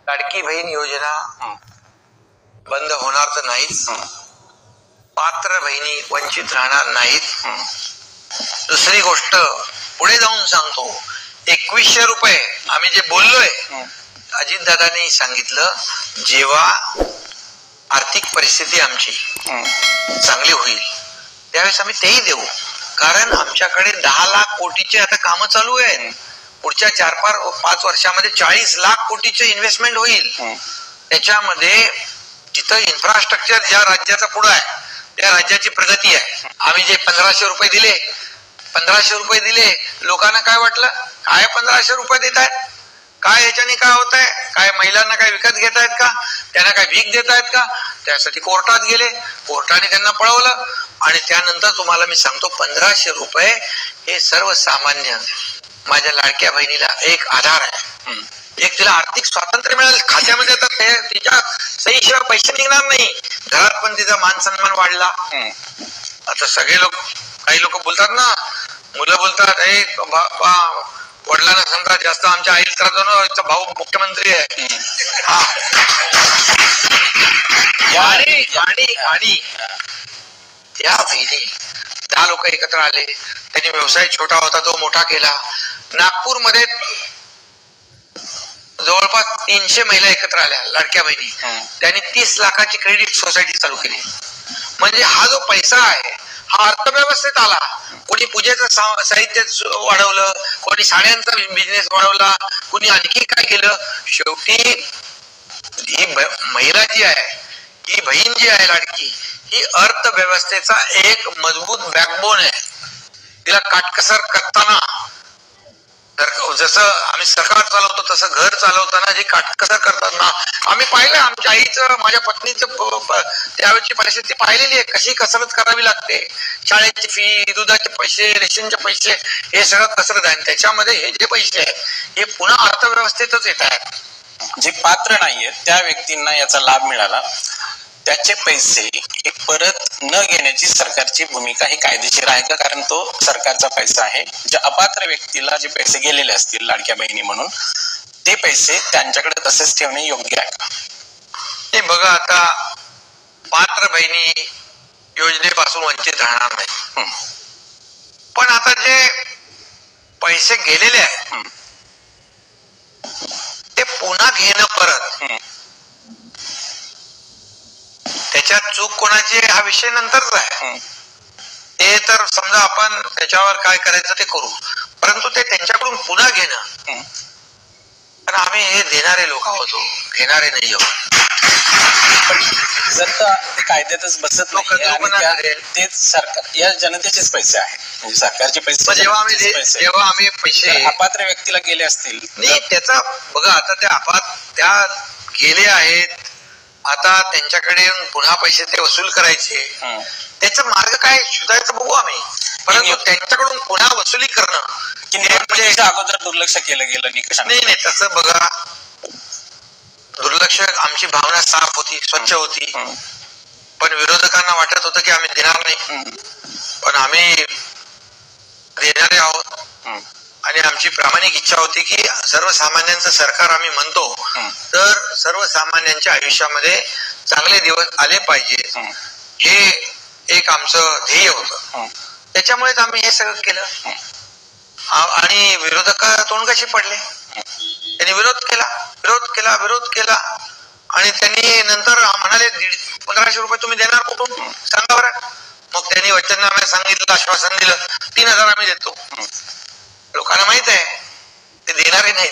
लाडकी बहीण योजना बंद होणार तर नाहीच, पात्र बहिणी वंचित राहणार नाहीत. दुसरी गोष्ट पुढे जाऊन सांगतो, 2100 रुपये आम्ही जे बोललोय, अजितदादांनी सांगितलं जेव्हा आर्थिक परिस्थिती आमची चांगली होईल त्यावेळेस आम्ही तेही देऊ. कारण आमच्याकडे 10 लाख कोटीचे आता कामं चालू आहेत. पुढच्या 4-5 वर्षामध्ये 40 लाख कोटीचे इन्व्हेस्टमेंट होईल. त्याच्यामध्ये जिथं इन्फ्रास्ट्रक्चर ज्या राज्याचा पुढं आहे त्या राज्याची प्रगती आहे. आम्ही जे 1500 रुपये दिले, 1500 रुपये दिले, लोकांना काय वाटलं, काय 1500 रुपये देत आहेत, काय याच्याने काय होत आहे, काय महिलांना काय विकत घेत आहेत का, त्यांना काय भीक देत आहेत का. त्यासाठी कोर्टात गेले, कोर्टाने त्यांना पळवलं. आणि त्यानंतर तुम्हाला मी सांगतो 1500 रुपये हे सर्वसामान्य माझ्या लाडक्या बहिणीला एक आधार आहे. एक तिला आर्थिक स्वातंत्र्य मिळेल. खात्यामध्ये तर तिच्या सहीशिवाय पैसे निघणार नाही. घरात पण तिचा मान सन्मान वाढला. आता सगळे लोक, काही लोक बोलतात ना, मुलं बोलतात वडिलांना समजा जास्त आमच्या आईला त्रास, भाऊ मुख्यमंत्री आहे. आणि त्या बहिणी 10 लोक एकत्र आले, त्यांनी व्यवसाय छोटा होता तो मोठा केला. नागपूरमध्ये जवळपास 300 महिला एकत्र आल्या लाडक्या बहिणी. त्यांनी 30 लाखाची क्रेडिट सोसायटी चालू केली. म्हणजे हा जो पैसा आहे हा अर्थव्यवस्थेत आला. कोणी पूजेचं साहित्य वाढवलं, कोणी साड्यांचा बिझनेस वाढवला, कोणी आणखी काय केलं. शेवटी ही महिला जी आहे, ही बहीण जी आहे लाडकी, ही अर्थव्यवस्थेचा एक मजबूत बॅकबोन आहे. तिला काटकसर करताना, जसं आम्ही सरकार चालवतो तसं घर चालवताना जी काटकसर करतात ना, आम्ही पाहिलं. आमच्या आईचं, माझ्या पत्नीचं त्यावेळेची परिस्थिती पाहिलेली आहे. कशी कसरत करावी लागते. शाळेची फी, दुधाचे पैसे, रेशनचे पैसे, हे सगळं कसरत आहे. त्याच्यामध्ये हे जे पैसे आहेत हे पुन्हा अर्थव्यवस्थेतच येत आहेत. जे पात्र नाहीये त्या व्यक्तींना याचा लाभ मिळाला, त्याचे पैसे हे परत न घेण्याची सरकारची भूमिका ही कायदेशीर आहे का? कारण तो सरकारचा पैसा आहे. ज्या अपात्र व्यक्तीला जे पैसे गेलेले असतील लाडक्या बहिणी म्हणून, ते पैसे त्यांच्याकडे तसेच ठेवणे योग्य आहे का? हे बघा, आता पात्र बहिणी योजनेपासून वंचित राहणार नाही. पण आता जे पैसे गेलेले आहेत ते पुन्हा घेणं परत, त्याच्यात चूक कोणाची हा विषय नंतरचा आहे. ते तर समजा आपण त्याच्यावर काय करायचं ते करू, परंतु ते त्यांच्याकडून पुन्हा घेणं. पण आम्ही हे देणारे लोक आहोत, घेणारे नाही आहोत. जर ते कायद्यातच बसत नाही, तेच सरकार, या जनतेचेच पैसे आहेत, म्हणजे सरकारचे पैसे. जेव्हा आम्ही पैसे अपात्र व्यक्तीला गेले असतील, नाही त्याचा बघा, आता त्या गेले आहेत, आता त्यांच्याकडे पुन्हा पैसे ते वसूल करायचे, त्याचा मार्ग काय शोधायचं बघू आम्ही. परंतु त्यांच्याकडून पुन्हा वसुली करणं म्हणजे अगोदर दुर्लक्ष केलं गेलं निकष. नाही तसं बघा, दुर्लक्ष, आमची भावना साफ होती, स्वच्छ होती. पण विरोधकांना वाटत होतं की आम्ही देणार नाही, पण आम्ही देणारे आहोत. आणि आमची प्रामाणिक इच्छा होती की सर्वसामान्यांचं सरकार आम्ही म्हणतो, तर सर्वसामान्यांच्या आयुष्यामध्ये चांगले दिवस आले पाहिजे, हे एक आमचं ध्येय होतं. त्याच्यामुळेच आम्ही हे सगळं केलं. आणि विरोधक तोंड कशी पडले, त्यांनी विरोध केला आणि त्यांनी नंतर म्हणाले 1500 रुपये तुम्ही देणार कुठून सांगा बरं. मग त्यांनी वचननाम्यात सांगितलं, आश्वासन दिलं 3000 आम्ही देतो. लोकांना माहित आहे ते देणारे नाहीत.